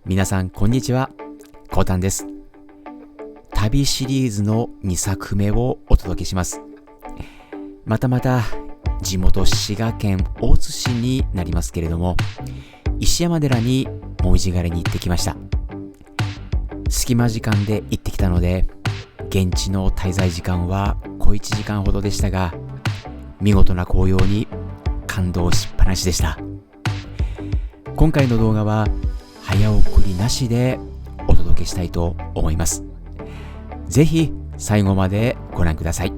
皆さんこんにちは、こうたんです。旅シリーズの2作目をお届けします。またまた地元滋賀県大津市になりますけれども、石山寺に紅葉狩りに行ってきました。隙間時間で行ってきたので現地の滞在時間は小1時間ほどでしたが、見事な紅葉に感動しっぱなしでした。今回の動画は早送りなしでお届けしたいと思います。ぜひ最後までご覧ください。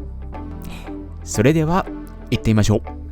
それでは行ってみましょう。